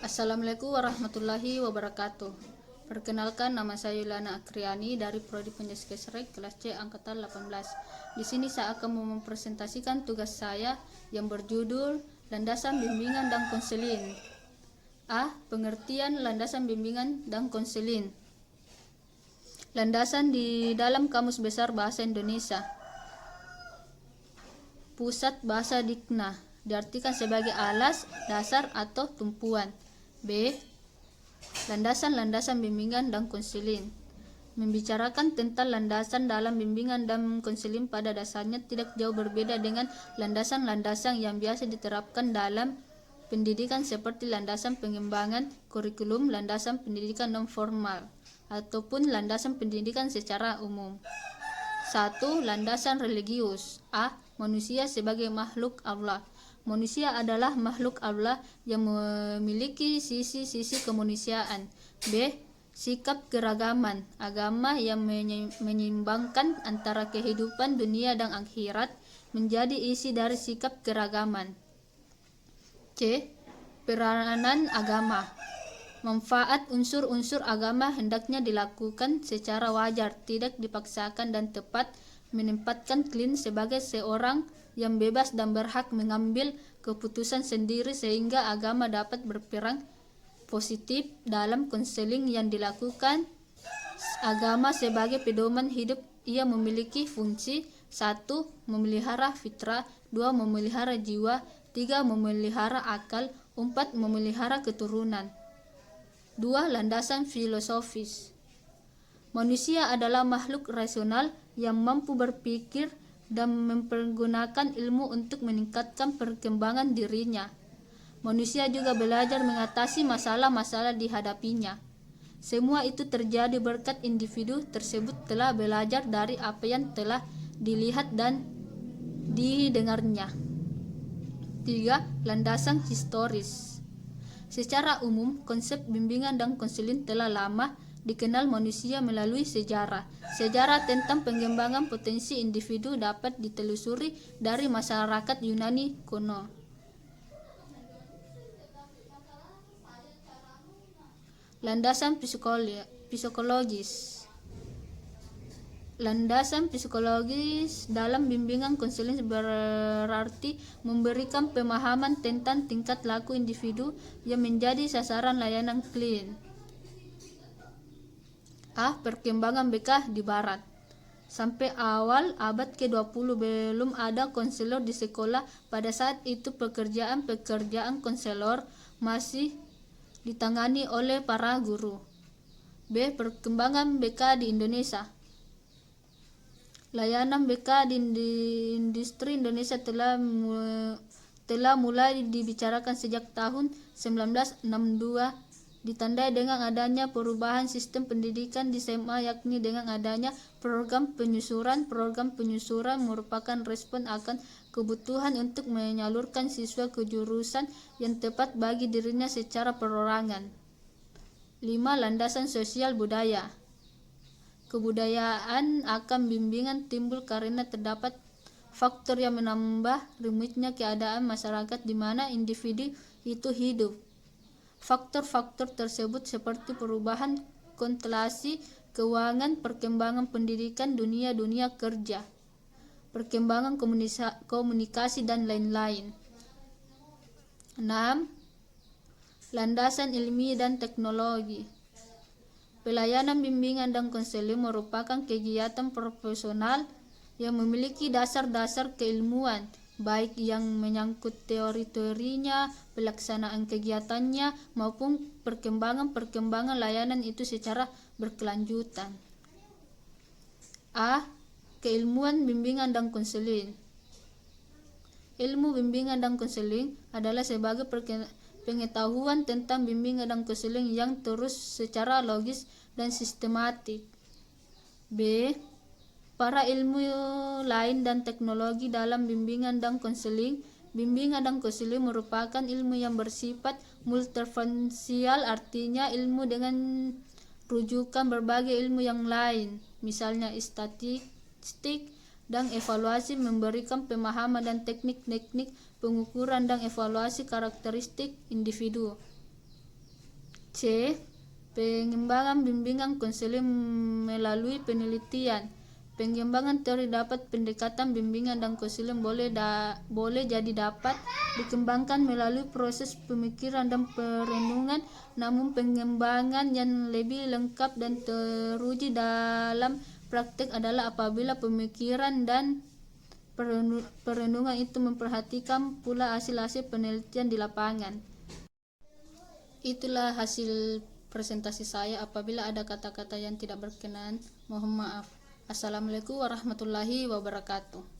Assalamualaikum warahmatullahi wabarakatuh. Perkenalkan, nama saya Yulana Akriani dari Prodi Penjaskesrek kelas C angkatan 18. Di sini saya akan mempresentasikan tugas saya yang berjudul Landasan Bimbingan dan Konseling. A. Pengertian landasan bimbingan dan konseling. Landasan di dalam Kamus Besar Bahasa Indonesia. Pusat bahasa dikna diartikan sebagai alas, dasar, atau tumpuan. B. Landasan-landasan bimbingan dan konseling. Membicarakan tentang landasan dalam bimbingan dan konseling pada dasarnya tidak jauh berbeda dengan landasan-landasan yang biasa diterapkan dalam pendidikan seperti landasan pengembangan kurikulum, landasan pendidikan non formal, ataupun landasan pendidikan secara umum. 1. Landasan religius. A. Manusia sebagai makhluk Allah. Manusia adalah makhluk Allah yang memiliki sisi-sisi kemanusiaan. B. Sikap keragaman. Agama yang menyeimbangkan antara kehidupan dunia dan akhirat menjadi isi dari sikap keragaman. C. Peranan agama. Manfaat unsur-unsur agama hendaknya dilakukan secara wajar, tidak dipaksakan, dan tepat, menempatkan klien sebagai seorang yang bebas dan berhak mengambil keputusan sendiri sehingga agama dapat berperan positif dalam konseling yang dilakukan. Agama sebagai pedoman hidup, ia memiliki fungsi: 1. Memelihara fitrah, 2. Memelihara jiwa, 3. Memelihara akal, 4. Memelihara keturunan. 2. Landasan filosofis. Manusia adalah makhluk rasional yang mampu berpikir dan mempergunakan ilmu untuk meningkatkan perkembangan dirinya. Manusia juga belajar mengatasi masalah-masalah dihadapinya. Semua itu terjadi berkat individu tersebut telah belajar dari apa yang telah dilihat dan didengarnya. 3. Landasan historis. Secara umum, konsep bimbingan dan konseling telah lama dikenal manusia melalui sejarah. Sejarah tentang pengembangan potensi individu dapat ditelusuri dari masyarakat Yunani kuno. Landasan psikologis. Landasan psikologis dalam bimbingan konseling berarti memberikan pemahaman tentang tingkat laku individu yang menjadi sasaran layanan klien. A. Perkembangan BK di Barat. Sampai awal abad ke-20 belum ada konselor di sekolah. Pada saat itu pekerjaan konselor masih ditangani oleh para guru. B. Perkembangan BK di Indonesia. Layanan BK di industri Indonesia telah mulai dibicarakan sejak tahun 1962, ditandai dengan adanya perubahan sistem pendidikan di SMA, yakni dengan adanya program penyusuran. Program penyusuran merupakan respon akan kebutuhan untuk menyalurkan siswa ke jurusan yang tepat bagi dirinya secara perorangan. 5. Landasan sosial budaya. Kebudayaan akan bimbingan timbul karena terdapat faktor yang menambah rumitnya keadaan masyarakat di mana individu itu hidup. Faktor-faktor tersebut seperti perubahan konstelasi keuangan, perkembangan pendidikan, dunia kerja, perkembangan komunikasi, dan lain-lain. 6. Landasan ilmiah dan teknologi. Pelayanan bimbingan dan konseling merupakan kegiatan profesional yang memiliki dasar-dasar keilmuan, baik yang menyangkut teori-teorinya, pelaksanaan kegiatannya, maupun perkembangan layanan itu secara berkelanjutan. A. Keilmuan bimbingan dan konseling. Ilmu bimbingan dan konseling adalah sebagai pengetahuan tentang bimbingan dan konseling yang terus secara logis dan sistematik. B. Para ilmu lain dan teknologi dalam bimbingan dan konseling. Bimbingan dan konseling merupakan ilmu yang bersifat multireferensial, artinya ilmu dengan rujukan berbagai ilmu yang lain, misalnya statistik dan evaluasi, memberikan pemahaman dan teknik-teknik pengukuran dan evaluasi karakteristik individu. C. Pengembangan bimbingan konseling melalui penelitian. Pengembangan teori dapat pendekatan bimbingan dan konseling boleh jadi dapat dikembangkan melalui proses pemikiran dan perenungan, namun pengembangan yang lebih lengkap dan teruji dalam praktik adalah apabila pemikiran dan perenungan itu memperhatikan pula hasil-hasil penelitian di lapangan. Itulah hasil presentasi saya. Apabila ada kata-kata yang tidak berkenan, mohon maaf. Assalamualaikum warahmatullahi wabarakatuh.